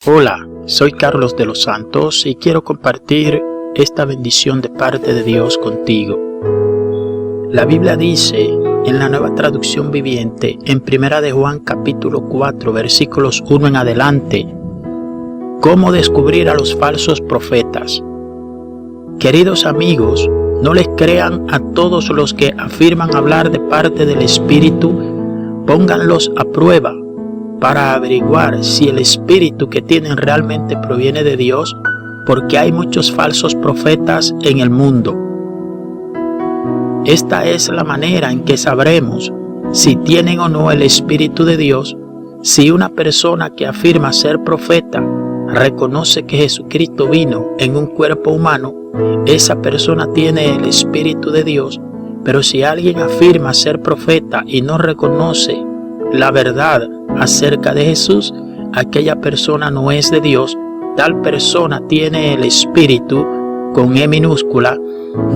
Hola, soy Carlos de los Santos y quiero compartir esta bendición de parte de Dios contigo. La Biblia dice en la Nueva Traducción Viviente, en 1 de Juan capítulo 4, versículos 1 en adelante, cómo descubrir a los falsos profetas. Queridos amigos, no les crean a todos los que afirman hablar de parte del Espíritu, pónganlos a prueba para averiguar si el espíritu que tienen realmente proviene de Dios, porque hay muchos falsos profetas en el mundo. Esta es la manera en que sabremos si tienen o no el Espíritu de Dios. Si una persona que afirma ser profeta reconoce que Jesucristo vino en un cuerpo humano, esa persona tiene el Espíritu de Dios. Pero si alguien afirma ser profeta y no reconoce la verdad acerca de Jesús, aquella persona no es de Dios. Tal persona tiene el espíritu, con E minúscula,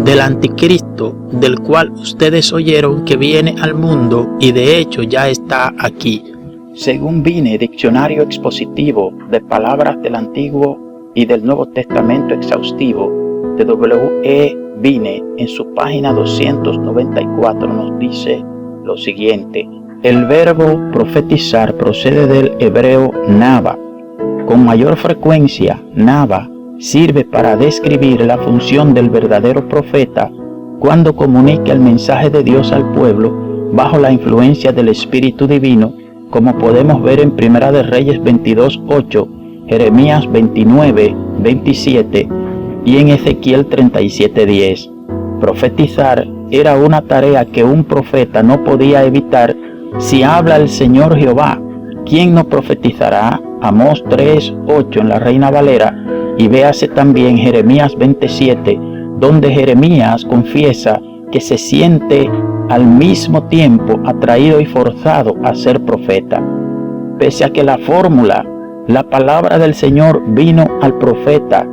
del anticristo, del cual ustedes oyeron que viene al mundo y de hecho ya está aquí. Según Vine, diccionario expositivo de palabras del Antiguo y del Nuevo Testamento exhaustivo de W.E. Vine, en su página 294 nos dice lo siguiente: el verbo profetizar procede del hebreo naba. Con mayor frecuencia, naba sirve para describir la función del verdadero profeta cuando comunica el mensaje de Dios al pueblo bajo la influencia del Espíritu Divino, como podemos ver en 1 de Reyes 22:8, Jeremías 29:27 y en Ezequiel 37:10. Profetizar era una tarea que un profeta no podía evitar. Si habla el Señor Jehová, ¿quién no profetizará? Amós 3:8 en la Reina Valera, y véase también Jeremías 27, donde Jeremías confiesa que se siente al mismo tiempo atraído y forzado a ser profeta. Pese a que la fórmula, la palabra del Señor vino al profeta,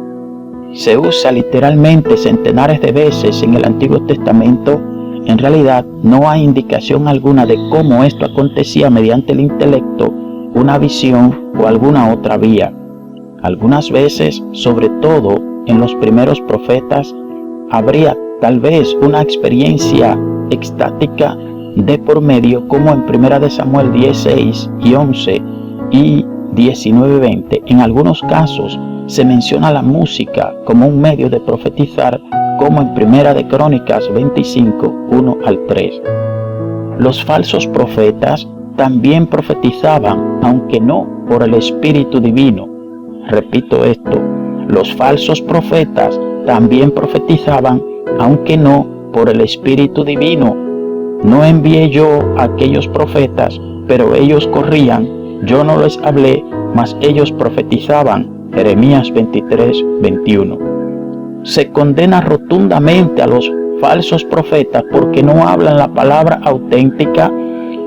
se usa literalmente centenares de veces en el Antiguo Testamento, en realidad no hay indicación alguna de cómo esto acontecía mediante el intelecto, una visión o alguna otra vía. Algunas veces, sobre todo en los primeros profetas, habría tal vez una experiencia extática de por medio, como en 1 de Samuel 16 y 11 y 19:20. En algunos casos se menciona la música como un medio de profetizar, como en 1 de Crónicas 25, 1 al 3. Los falsos profetas también profetizaban, aunque no por el Espíritu Divino. Repito esto, los falsos profetas también profetizaban, aunque no por el Espíritu Divino. No envié yo a aquellos profetas, pero ellos corrían, yo no les hablé, mas ellos profetizaban. Jeremías 23:21. Se condena rotundamente a los falsos profetas porque no hablan la palabra auténtica.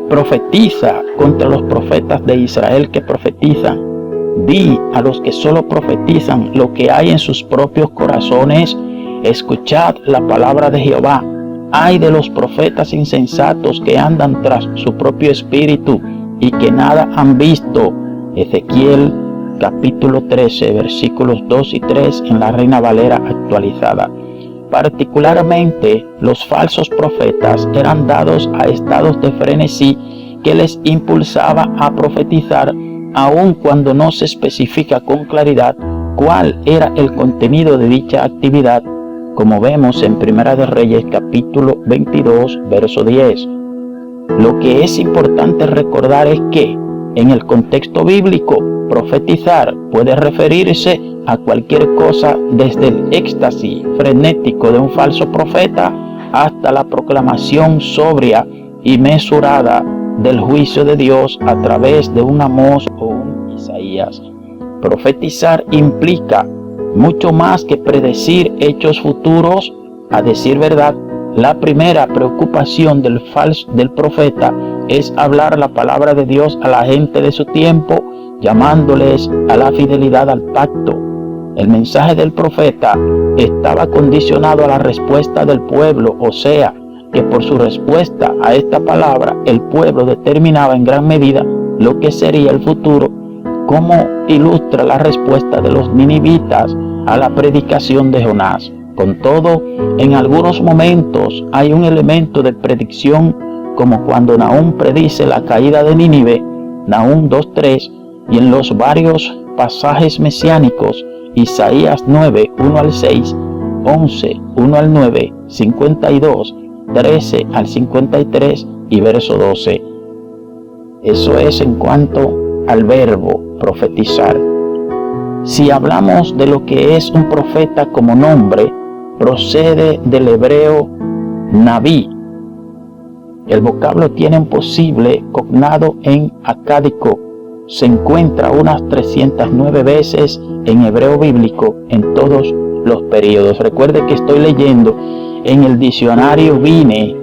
Profetiza contra los profetas de Israel que profetizan. Di a los que solo profetizan lo que hay en sus propios corazones. Escuchad la palabra de Jehová. Ay de los profetas insensatos que andan tras su propio espíritu y que nada han visto. Ezequiel capítulo 13, versículos 2 y 3 en la Reina Valera actualizada. Particularmente, los falsos profetas eran dados a estados de frenesí que les impulsaba a profetizar, aun cuando no se especifica con claridad cuál era el contenido de dicha actividad, como vemos en 1 de Reyes capítulo 22, verso 10. Lo que es importante recordar es que, en el contexto bíblico, profetizar puede referirse a cualquier cosa, desde el éxtasis frenético de un falso profeta hasta la proclamación sobria y mesurada del juicio de Dios a través de un Amós o un Isaías. Profetizar implica mucho más que predecir hechos futuros. A decir verdad, la primera preocupación del profeta es hablar la palabra de Dios a la gente de su tiempo, llamándoles a la fidelidad al pacto. El mensaje del profeta estaba condicionado a la respuesta del pueblo, o sea, que por su respuesta a esta palabra, el pueblo determinaba en gran medida lo que sería el futuro cómo ilustra la respuesta de los ninivitas a la predicación de Jonás. Con todo, en algunos momentos hay un elemento de predicción, como cuando Nahum predice la caída de Nínive, Nahum 2:3, y en los varios pasajes mesiánicos, Isaías 9, 1 al 6, 11, 1 al 9, 52, 13 al 53 y verso 12. Eso es en cuanto al verbo profetizar. Si hablamos de lo que es un profeta como nombre, procede del hebreo Naví. El vocablo tiene un posible cognado en acádico. Se encuentra unas 309 veces en hebreo bíblico en todos los periodos. Recuerde que estoy leyendo en el diccionario Vine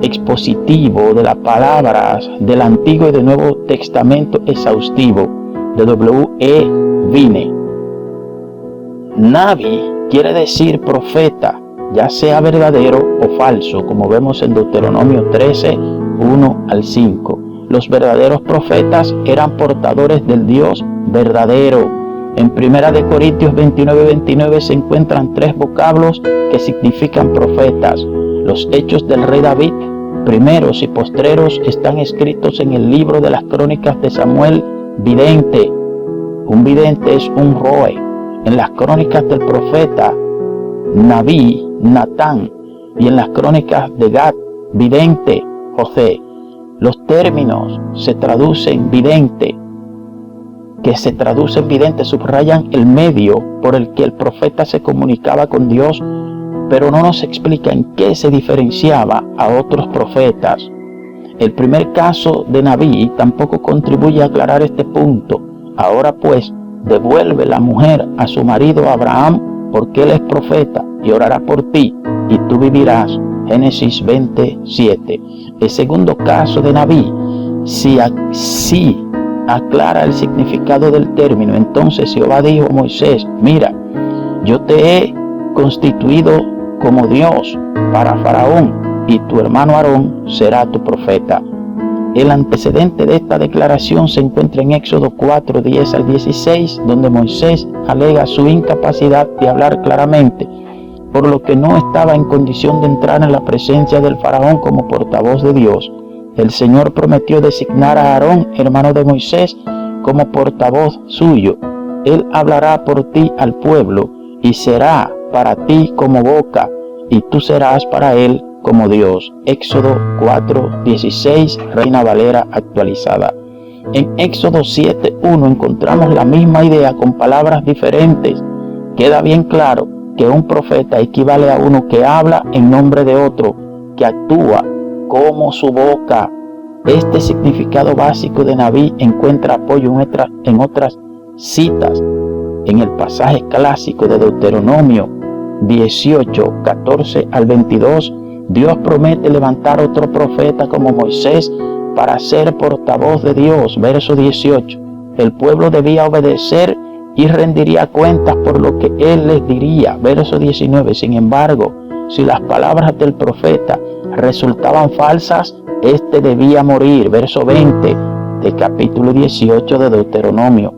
expositivo de las palabras del Antiguo y del Nuevo Testamento exhaustivo de W.E. Vine. Naví quiere decir profeta, ya sea verdadero o falso, como vemos en Deuteronomio 13, 1 al 5. Los verdaderos profetas eran portadores del Dios verdadero. En 1 Corintios 29 se encuentran 3 vocablos que significan profetas. Los hechos del rey David, primeros y postreros, están escritos en el libro de las crónicas de Samuel, vidente. Un vidente es un roe. En las crónicas del profeta Naví, Natán, y en las crónicas de Gad, vidente, José. Los términos se traducen vidente, que se traduce en vidente, subrayan el medio por el que el profeta se comunicaba con Dios, pero no nos explica en qué se diferenciaba a otros profetas. El primer caso de Naví tampoco contribuye a aclarar este punto. Ahora pues, devuelve la mujer a su marido Abraham, porque él es profeta, y orará por ti, y tú vivirás. Génesis 27. El segundo caso de Naví, si aclara el significado del término. Entonces Jehová dijo a Moisés: mira, yo te he constituido como Dios para Faraón, y tu hermano Aarón será tu profeta. El antecedente de esta declaración se encuentra en Éxodo 4, 10 al 16, donde Moisés alega su incapacidad de hablar claramente, por lo que no estaba en condición de entrar en la presencia del Faraón como portavoz de Dios. El Señor prometió designar a Aarón, hermano de Moisés, como portavoz suyo. Él hablará por ti al pueblo, y será para ti como boca, y tú serás para él como Dios. Éxodo 4, 16, Reina Valera actualizada. En Éxodo 7, 1 encontramos la misma idea con palabras diferentes. Queda bien claro que un profeta equivale a uno que habla en nombre de otro, que actúa como su boca. Este significado básico de Naví encuentra apoyo en otras citas. En el pasaje clásico de Deuteronomio 18, 14 al 22, Dios promete levantar otro profeta como Moisés para ser portavoz de Dios. Verso 18. El pueblo debía obedecer y rendiría cuentas por lo que él les diría. Verso 19. Sin embargo, si las palabras del profeta resultaban falsas, éste debía morir. Verso 20 del capítulo 18 de Deuteronomio.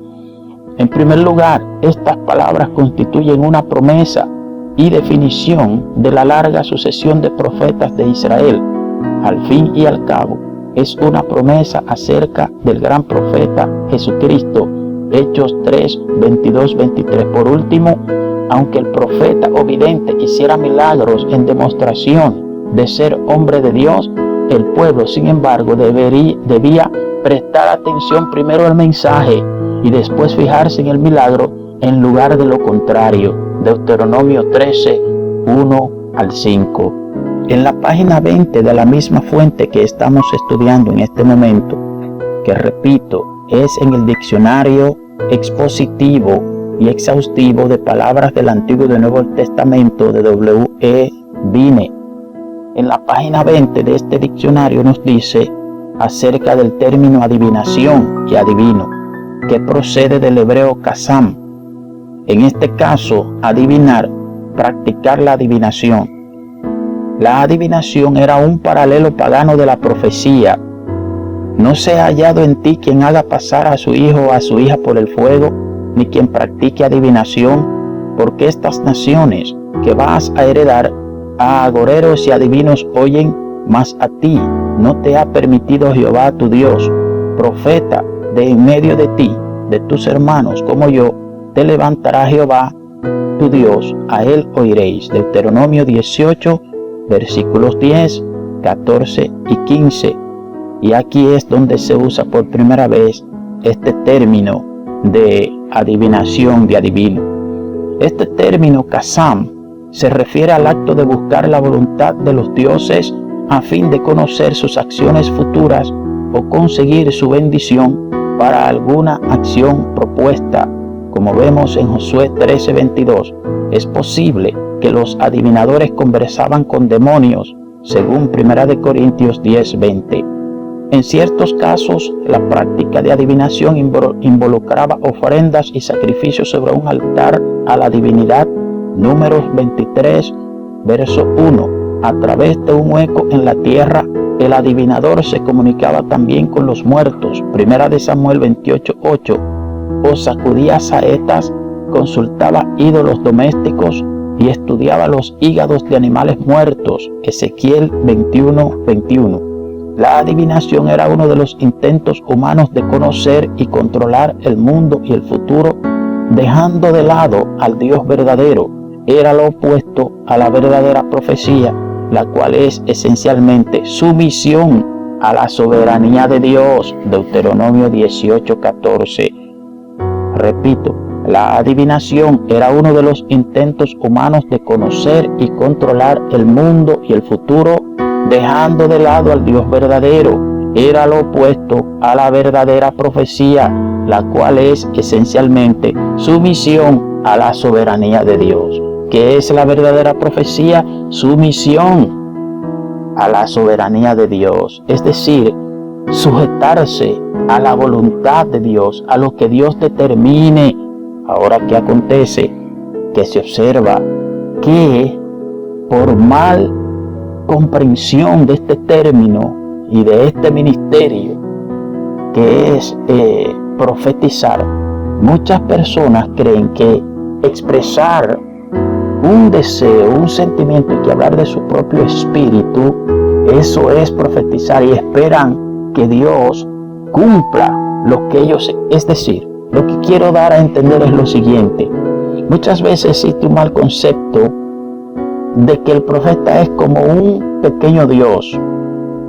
En primer lugar, estas palabras constituyen una promesa y definición de la larga sucesión de profetas de Israel. Al fin y al cabo, es una promesa acerca del gran profeta Jesucristo. Hechos 3, 22, 23. Por último, aunque el profeta o vidente hiciera milagros en demostración de ser hombre de Dios, el pueblo, sin embargo, debía prestar atención primero al mensaje y después fijarse en el milagro en lugar de lo contrario. Deuteronomio 13, 1 al 5. En la página 20 de la misma fuente que estamos estudiando en este momento, que repito, es en el diccionario expositivo y exhaustivo de palabras del Antiguo y del Nuevo Testamento de W.E. Vine. En la página 20 de este diccionario nos dice acerca del término adivinación y adivino, que procede del hebreo kasam. En este caso, adivinar, practicar la adivinación. La adivinación era un paralelo pagano de la profecía. No se ha hallado en ti quien haga pasar a su hijo o a su hija por el fuego, ni quien practique adivinación, porque estas naciones que vas a heredar a agoreros y adivinos oyen, mas a ti no te ha permitido Jehová tu Dios, profeta de en medio de ti, de tus hermanos como yo, te levantará Jehová tu Dios, a él oiréis. Deuteronomio 18, versículos 10, 14 y 15. Y aquí es donde se usa por primera vez este término de adivinación, de adivino. Este término Kazam se refiere al acto de buscar la voluntad de los dioses a fin de conocer sus acciones futuras o conseguir su bendición para alguna acción propuesta. Como vemos en Josué 13:22, es posible que los adivinadores conversaban con demonios, según 1 Corintios 10:20. En ciertos casos, la práctica de adivinación involucraba ofrendas y sacrificios sobre un altar a la divinidad. Números 23, verso 1. A través de un hueco en la tierra, el adivinador se comunicaba también con los muertos. 1 Samuel 28:8. O sacudía saetas, consultaba ídolos domésticos y estudiaba los hígados de animales muertos. Ezequiel 21:21. La adivinación era uno de los intentos humanos de conocer y controlar el mundo y el futuro, dejando de lado al Dios verdadero. Era lo opuesto a la verdadera profecía, la cual es esencialmente sumisión a la soberanía de Dios. Deuteronomio 18:14. Repito, la adivinación era uno de los intentos humanos de conocer y controlar el mundo y el futuro, dejando de lado al Dios verdadero. Era lo opuesto a la verdadera profecía, la cual es esencialmente sumisión a la soberanía de Dios. ¿Qué es la verdadera profecía? Sumisión a la soberanía de Dios, es decir, sujetarse a la voluntad de Dios, a lo que Dios determine. Ahora, ¿qué acontece? Que se observa que por mal comprensión de este término y de este ministerio que es profetizar, muchas personas creen que expresar un deseo, un sentimiento y que hablar de su propio espíritu, eso es profetizar, y esperan que Dios cumpla lo que ellos, es decir, lo que quiero dar a entender es lo siguiente: muchas veces existe un mal concepto de que el profeta es como un pequeño Dios,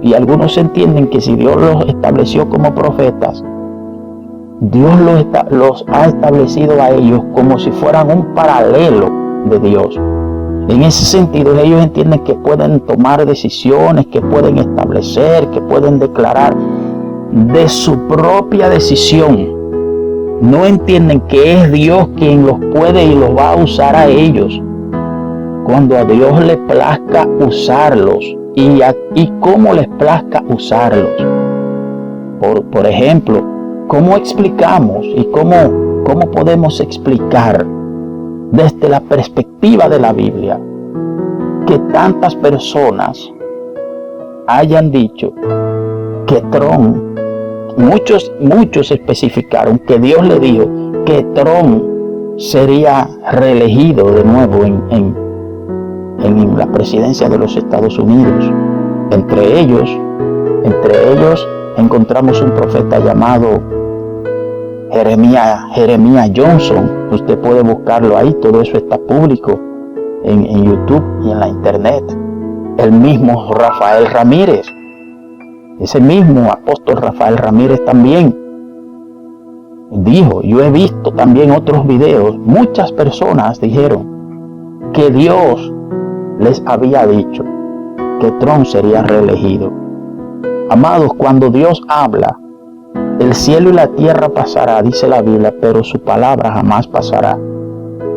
y algunos entienden que si Dios los estableció como profetas, Dios los ha establecido a ellos como si fueran un paralelo de Dios. En ese sentido, ellos entienden que pueden tomar decisiones, que pueden establecer, que pueden declarar de su propia decisión. No entienden que es Dios quien los puede y los va a usar a ellos cuando a Dios le plazca usarlos y cómo les plazca usarlos. Por ejemplo, ¿cómo explicamos y cómo podemos explicar desde la perspectiva de la Biblia que tantas personas hayan dicho que Trump, muchos especificaron que Dios le dijo que Trump sería reelegido de nuevo en la presidencia de los Estados Unidos? Entre ellos encontramos un profeta llamado Jeremías Johnson. Usted puede buscarlo ahí, todo eso está público en YouTube y en la internet. El mismo Rafael Ramírez, ese mismo apóstol Rafael Ramírez también dijo, yo he visto también otros videos, muchas personas dijeron que Dios les había dicho que Trump sería reelegido. Amados, cuando Dios habla, el cielo y la tierra pasará, dice la Biblia, pero su palabra jamás pasará.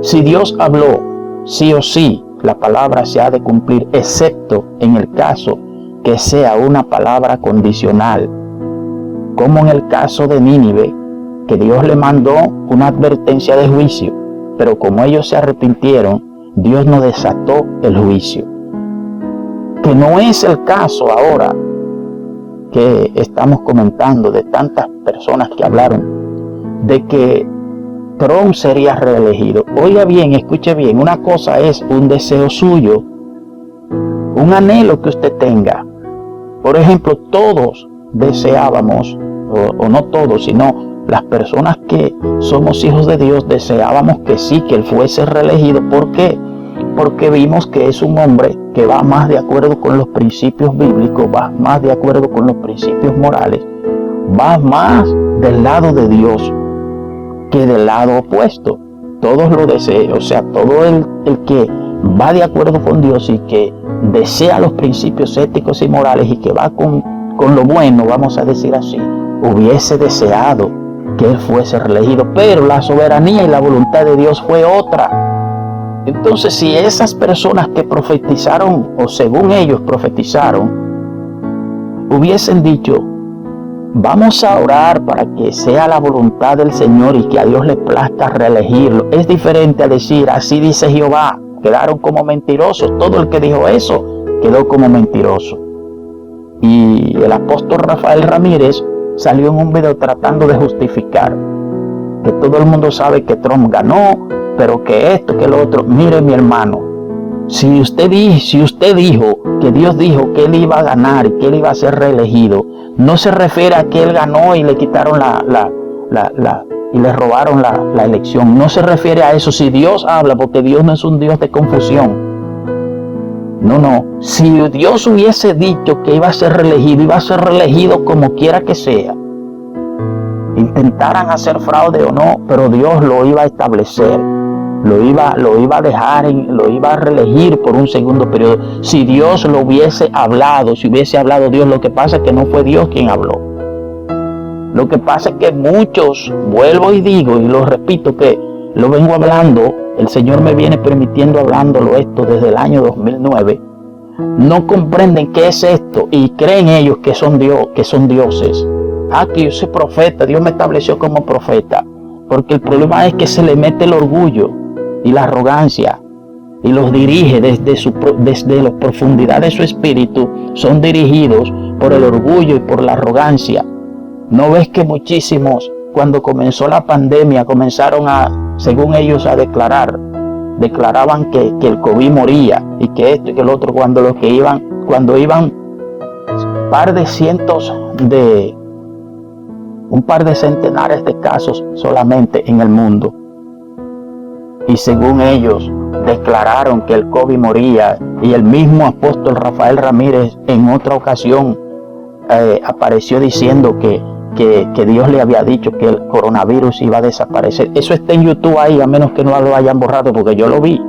Si Dios habló, sí o sí, la palabra se ha de cumplir, excepto en el caso que sea una palabra condicional, como en el caso de Nínive, que Dios le mandó una advertencia de juicio, pero como ellos se arrepintieron, Dios no desató el juicio. Que no es el caso ahora que estamos comentando, de tantas personas que hablaron de que Trump sería reelegido. Oiga bien, escuche bien, una cosa es un deseo suyo, un anhelo que usted tenga. Por ejemplo, todos deseábamos, o no todos, sino las personas que somos hijos de Dios, deseábamos que sí, que él fuese reelegido. ¿Por qué? Porque vimos que es un hombre que va más de acuerdo con los principios bíblicos, va más de acuerdo con los principios morales, va más del lado de Dios que del lado opuesto. Todos lo desean, o sea, todo el que va de acuerdo con Dios y que desea los principios éticos y morales y que va con lo bueno, vamos a decir así, hubiese deseado que él fuese reelegido, pero la soberanía y la voluntad de Dios fue otra. Entonces, si esas personas que profetizaron, o según ellos profetizaron, hubiesen dicho, vamos a orar para que sea la voluntad del Señor y que a Dios le plazca reelegirlo, es diferente a decir, así dice Jehová. Quedaron como mentirosos. Todo el que dijo eso quedó como mentiroso. Y el apóstol Rafael Ramírez salió en un video tratando de justificar que todo el mundo sabe que Trump ganó, pero que esto, que lo otro. Mire, mi hermano, si usted dijo que Dios dijo que él iba a ganar y que él iba a ser reelegido, no se refiere a que él ganó y le quitaron y le robaron la elección. No se refiere a eso. Si Dios habla, porque Dios no es un Dios de confusión. No. Si Dios hubiese dicho que iba a ser reelegido como quiera que sea. Intentaran hacer fraude o no, pero Dios lo iba a establecer. Lo iba a dejar, lo iba a reelegir por un segundo periodo. Si Dios lo hubiese hablado, si hubiese hablado Dios, lo que pasa es que no fue Dios quien habló. Lo que pasa es que muchos, vuelvo y digo y lo repito, que lo vengo hablando, el Señor me viene permitiendo hablándolo esto desde el año 2009, no comprenden qué es esto y creen ellos que son Dios, que son dioses. Que yo soy profeta, Dios me estableció como profeta, porque el problema es que se le mete el orgullo y la arrogancia y los dirige desde la profundidad de su espíritu, son dirigidos por el orgullo y por la arrogancia. ¿No ves que muchísimos, cuando comenzó la pandemia, comenzaron según ellos, a declaraban que el COVID moría y que esto y que el otro, cuando iban un par de centenares de casos solamente en el mundo? Y según ellos declararon que el COVID moría, y el mismo apóstol Rafael Ramírez en otra ocasión apareció diciendo que Dios le había dicho que el coronavirus iba a desaparecer. Eso está en YouTube ahí, a menos que no lo hayan borrado, porque yo lo vi.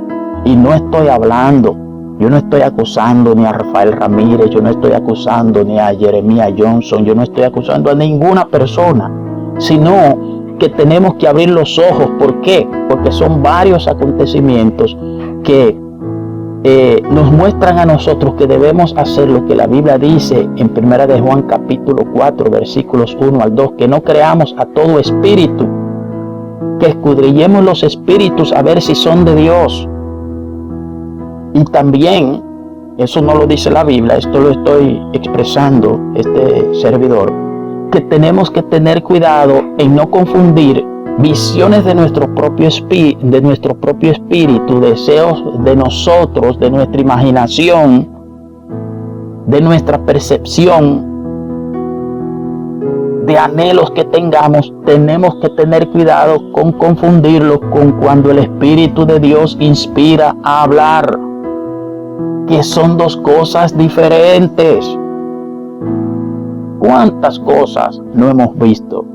Y no estoy hablando, yo no estoy acusando ni a Rafael Ramírez, yo no estoy acusando ni a Jeremiah Johnson, yo no estoy acusando a ninguna persona, sino que tenemos que abrir los ojos. ¿Por qué? Porque son varios acontecimientos que nos muestran a nosotros que debemos hacer lo que la Biblia dice en 1 de Juan capítulo 4 versículos 1 al 2, que no creamos a todo espíritu, que escudriñemos los espíritus a ver si son de Dios. Y también, eso no lo dice la Biblia, esto lo estoy expresando este servidor, que tenemos que tener cuidado en no confundir visiones de nuestro propio espíritu, deseos de nosotros, de nuestra imaginación, de nuestra percepción, de anhelos que tengamos. Tenemos que tener cuidado con confundirlo con cuando el Espíritu de Dios inspira a hablar, que son dos cosas diferentes. ¿Cuántas cosas no hemos visto?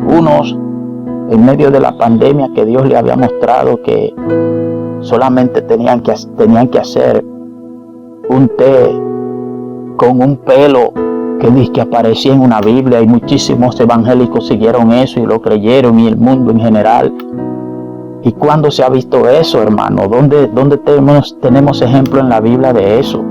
Unos en medio de la pandemia, que Dios le había mostrado que solamente tenían que hacer un té con un pelo que dice que aparecía en una Biblia, y muchísimos evangélicos siguieron eso y lo creyeron, y el mundo en general. ¿Y cuándo se ha visto eso, hermano? ¿Dónde tenemos ejemplo en la Biblia de eso?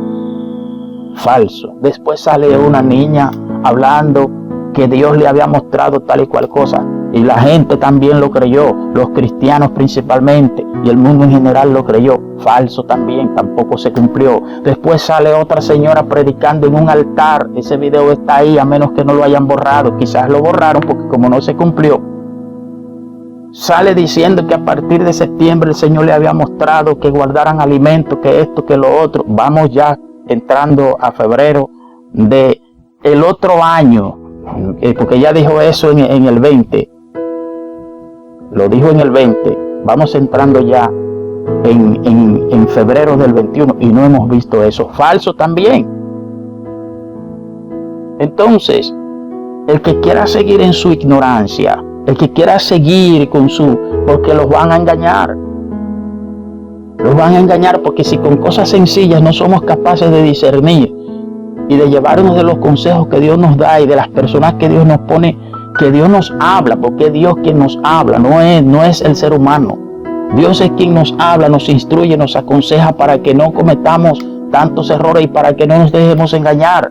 Falso. Después sale una niña hablando que Dios le había mostrado tal y cual cosa. Y la gente también lo creyó, los cristianos principalmente, y el mundo en general lo creyó. Falso también, tampoco se cumplió. Después sale otra señora predicando en un altar. Ese video está ahí, a menos que no lo hayan borrado. Quizás lo borraron porque como no se cumplió. Sale diciendo que a partir de septiembre el Señor le había mostrado que guardaran alimentos, que esto, que lo otro. Vamos ya entrando a febrero de el otro año, porque ya dijo eso en el 20. Lo dijo en el 20. Vamos entrando ya en febrero del 21 y no hemos visto eso. Falso también. Entonces, el que quiera seguir en su ignorancia, el que quiera seguir porque los van a engañar. Los van a engañar porque si con cosas sencillas no somos capaces de discernir y de llevarnos de los consejos que Dios nos da y de las personas que Dios nos pone, que Dios nos habla, porque es Dios quien nos habla, no es el ser humano. Dios es quien nos habla, nos instruye, nos aconseja para que no cometamos tantos errores y para que no nos dejemos engañar.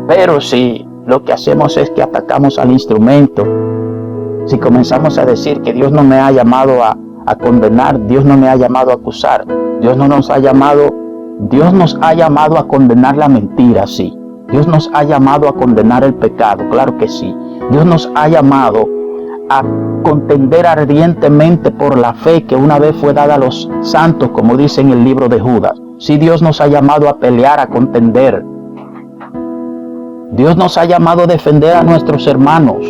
Pero si lo que hacemos es que atacamos al instrumento, si comenzamos a decir que Dios no me ha llamado a condenar, Dios no me ha llamado a acusar, Dios nos ha llamado a condenar la mentira, sí. Dios nos ha llamado a condenar el pecado, claro que sí. Dios nos ha llamado a contender ardientemente por la fe que una vez fue dada a los santos, como dice en el libro de Judas. Sí, Dios nos ha llamado a pelear, a contender. Dios nos ha llamado a defender a nuestros hermanos,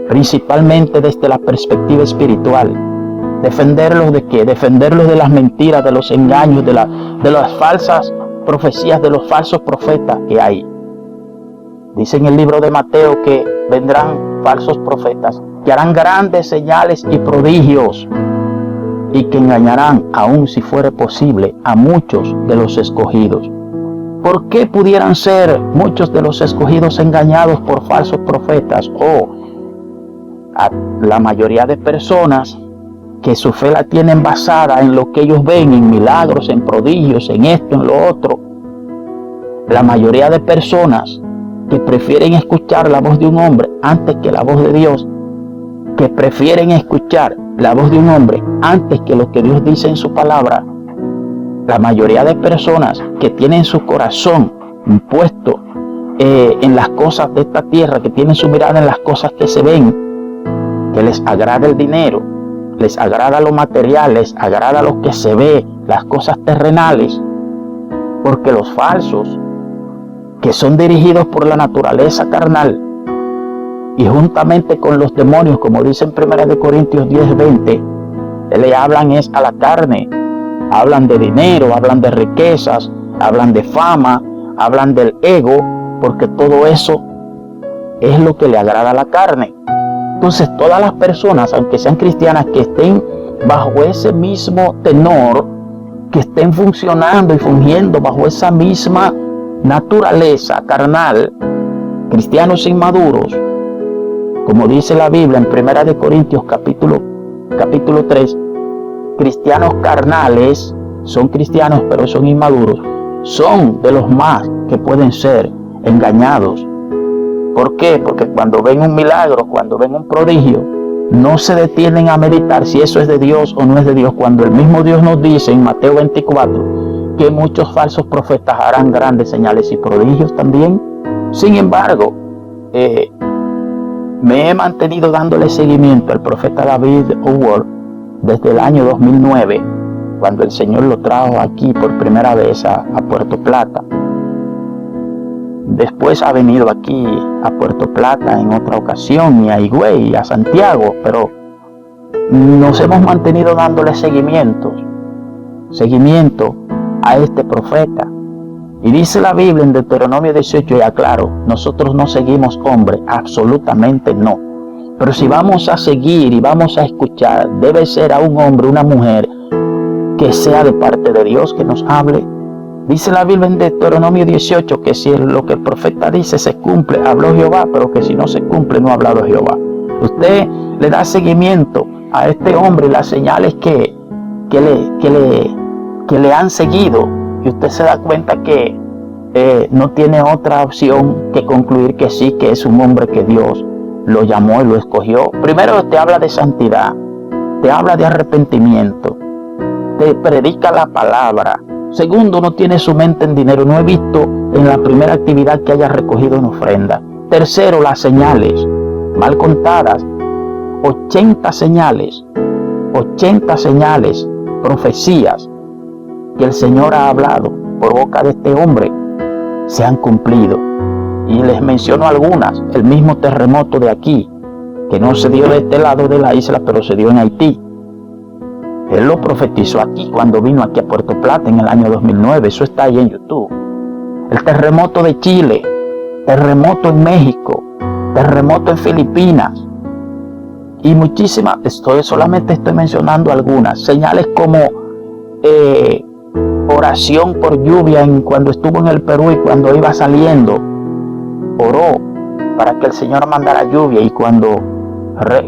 principalmente desde la perspectiva espiritual. ¿Defenderlos de qué? Defenderlos de las mentiras, de los engaños, de las falsas profecías, de los falsos profetas que hay. Dice en el libro de Mateo que vendrán falsos profetas que harán grandes señales y prodigios y que engañarán, aun si fuere posible, a muchos de los escogidos. ¿Por qué pudieran ser muchos de los escogidos engañados por falsos profetas? A la mayoría de personas que su fe la tienen basada en lo que ellos ven, en milagros, en prodigios, en esto, en lo otro. La mayoría de personas que prefieren escuchar la voz de un hombre antes que la voz de Dios, que prefieren escuchar la voz de un hombre antes que lo que Dios dice en su palabra. La mayoría de personas que tienen su corazón puesto en las cosas de esta tierra, que tienen su mirada en las cosas que se ven, que les agrada el dinero, les agrada lo material, les agrada lo que se ve, las cosas terrenales, porque los falsos, que son dirigidos por la naturaleza carnal y juntamente con los demonios, como dice en 1 Corintios 10:20, le hablan es a la carne, hablan de dinero, hablan de riquezas, hablan de fama, hablan del ego, porque todo eso es lo que le agrada a la carne. Entonces todas las personas, aunque sean cristianas, que estén bajo ese mismo tenor, que estén funcionando y fungiendo bajo esa misma naturaleza carnal, cristianos inmaduros, como dice la Biblia en 1 Corintios capítulo 3, cristianos carnales, son cristianos pero son inmaduros, son de los más que pueden ser engañados. ¿Por qué? Porque cuando ven un milagro, cuando ven un prodigio, no se detienen a meditar si eso es de Dios o no es de Dios, cuando el mismo Dios nos dice en Mateo 24 que muchos falsos profetas harán grandes señales y prodigios también. Sin embargo, me he mantenido dándole seguimiento al profeta David Howard desde el año 2009, cuando el Señor lo trajo aquí por primera vez a Puerto Plata. Después ha venido aquí a Puerto Plata en otra ocasión, y a Higüey, y a Santiago, pero nos hemos mantenido dándole seguimiento a este profeta. Y dice la Biblia en Deuteronomio 18, y aclaro, nosotros no seguimos hombres, absolutamente no. Pero si vamos a seguir y vamos a escuchar, debe ser a un hombre, una mujer, que sea de parte de Dios, que nos hable. Dice la Biblia en Deuteronomio 18 que si lo que el profeta dice se cumple, habló Jehová, pero que si no se cumple, no ha hablado Jehová. Usted le da seguimiento a este hombre, las señales que le han seguido, y usted se da cuenta que no tiene otra opción que concluir que sí, que es un hombre que Dios lo llamó y lo escogió. Primero te habla de santidad, te habla de arrepentimiento, te predica la palabra. Segundo, no tiene su mente en dinero. No he visto en la primera actividad que haya recogido en ofrenda. Tercero, las señales, mal contadas, 80 señales, profecías que el Señor ha hablado por boca de este hombre, se han cumplido. Y les menciono algunas. El mismo terremoto de aquí, que no se dio de este lado de la isla, pero se dio en Haití. Él lo profetizó aquí cuando vino aquí a Puerto Plata en el año 2009. Eso está ahí en YouTube. El terremoto de Chile, terremoto en México, terremoto en Filipinas y muchísimas. Solamente estoy mencionando algunas. Señales como oración por lluvia cuando estuvo en el Perú y cuando iba saliendo, oró para que el Señor mandara lluvia, y cuando,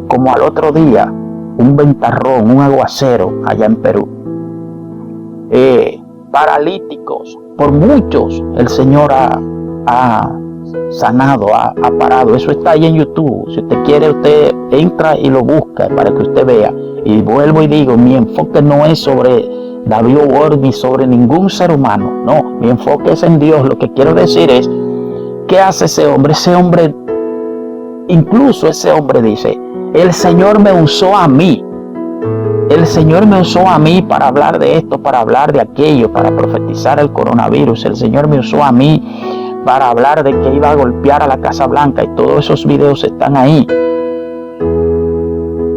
como al otro día, un ventarrón, un aguacero allá en Perú. Paralíticos, por muchos el Señor ha sanado, ha parado. Eso está ahí en YouTube. Si usted quiere, usted entra y lo busca para que usted vea. Y vuelvo y digo, mi enfoque no es sobre David Ward ni sobre ningún ser humano. No, mi enfoque es en Dios. Lo que quiero decir es, ¿qué hace ese hombre? Ese hombre, incluso ese hombre dice, el Señor me usó a mí. El Señor me usó a mí para hablar de esto, para hablar de aquello, para profetizar el coronavirus. El Señor me usó a mí para hablar de que iba a golpear a la Casa Blanca, y todos esos videos están ahí.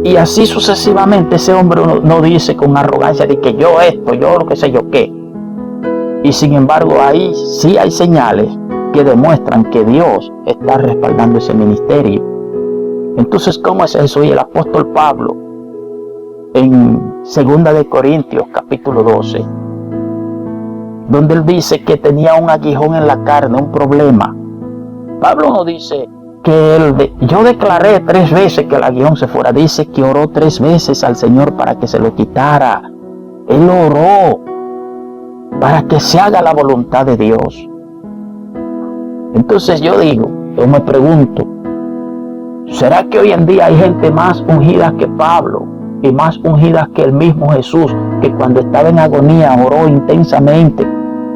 Y así sucesivamente. Ese hombre no dice con arrogancia de que yo esto, yo lo que sé yo qué. Y sin embargo ahí sí hay señales que demuestran que Dios está respaldando ese ministerio. Entonces, ¿cómo es eso? Y el apóstol Pablo, en 2 de Corintios capítulo 12, donde él dice que tenía un aguijón en la carne, un problema. Pablo no dice que yo declaré 3 veces que el aguijón se fuera. Dice que oró 3 veces al Señor para que se lo quitara. Él oró para que se haga la voluntad de Dios. Entonces yo me pregunto, ¿será que hoy en día hay gente más ungida que Pablo y más ungida que el mismo Jesús, que cuando estaba en agonía oró intensamente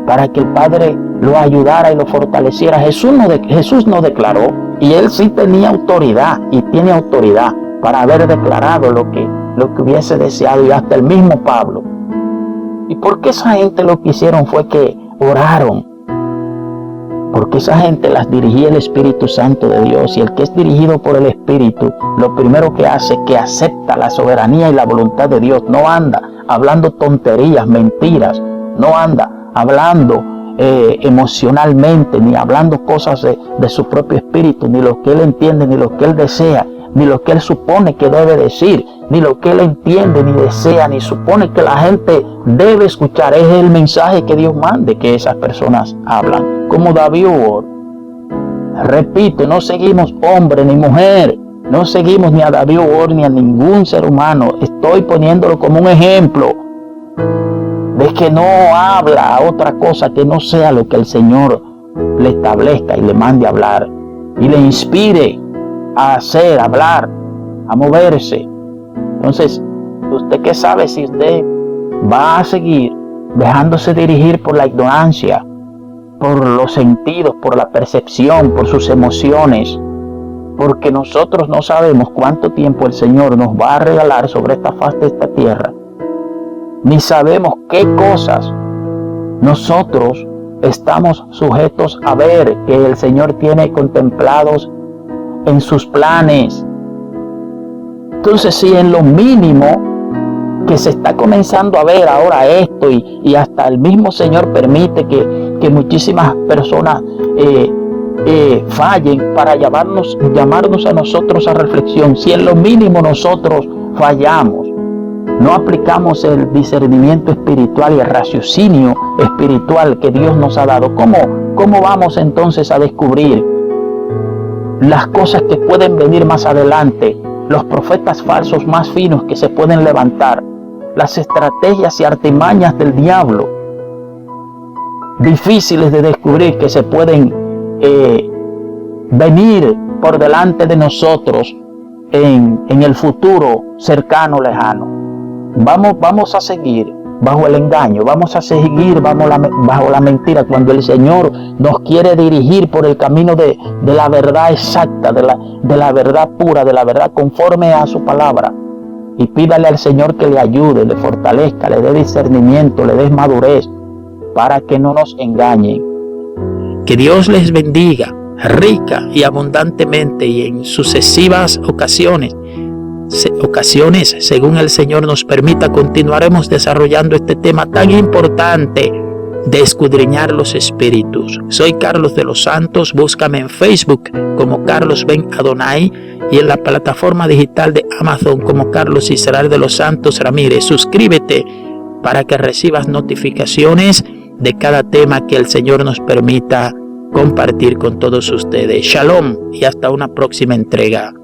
para que el Padre lo ayudara y lo fortaleciera? Jesús no declaró, y él sí tenía autoridad y tiene autoridad para haber declarado lo que hubiese deseado, y hasta el mismo Pablo. ¿Y por qué esa gente lo que hicieron fue que oraron? Porque esa gente las dirigía el Espíritu Santo de Dios, y el que es dirigido por el Espíritu, lo primero que hace es que acepta la soberanía y la voluntad de Dios. No anda hablando tonterías, mentiras, no anda hablando emocionalmente, ni hablando cosas de su propio espíritu, ni lo que él entiende, ni lo que él desea, ni lo que él supone que debe decir, ni lo que él entiende, ni desea, ni supone que la gente debe escuchar. Es el mensaje que Dios mande que esas personas hablan. Como David Ward, repito, no seguimos hombre ni mujer, no seguimos ni a David Ward ni a ningún ser humano. Estoy poniéndolo como un ejemplo de que no habla otra cosa que no sea lo que el Señor le establezca y le mande a hablar, y le inspire a hacer, a hablar, a moverse. Entonces, ¿usted qué sabe si usted va a seguir dejándose dirigir por la ignorancia, por los sentidos, por la percepción, por sus emociones? Porque nosotros no sabemos cuánto tiempo el Señor nos va a regalar sobre esta faz de esta tierra, ni sabemos qué cosas nosotros estamos sujetos a ver que el Señor tiene contemplados en sus planes. Entonces, si en lo mínimo que se está comenzando a ver ahora esto, y hasta el mismo Señor permite que muchísimas personas fallen para llamarnos a nosotros a reflexión, si en lo mínimo nosotros fallamos, no aplicamos el discernimiento espiritual y el raciocinio espiritual que Dios nos ha dado, ¿cómo vamos entonces a descubrir las cosas que pueden venir más adelante, los profetas falsos más finos que se pueden levantar, las estrategias y artimañas del diablo? difíciles de descubrir que se pueden venir por delante de nosotros en el futuro cercano, lejano. Vamos a seguir bajo el engaño, vamos a seguir bajo la mentira, cuando el Señor nos quiere dirigir por el camino de la verdad exacta, de la verdad pura, de la verdad conforme a su palabra. Y pídale al Señor que le ayude, le fortalezca, le dé discernimiento, le dé madurez, para que no nos engañen. Que Dios les bendiga rica y abundantemente, y en sucesivas ocasiones, según el Señor nos permita, continuaremos desarrollando este tema tan importante de escudriñar los espíritus. Soy Carlos de los Santos. Búscame en Facebook como Carlos Ben Adonai y en la plataforma digital de Amazon como Carlos Israel de los Santos Ramírez. Suscríbete para que recibas notificaciones de cada tema que el Señor nos permita compartir con todos ustedes. Shalom y hasta una próxima entrega.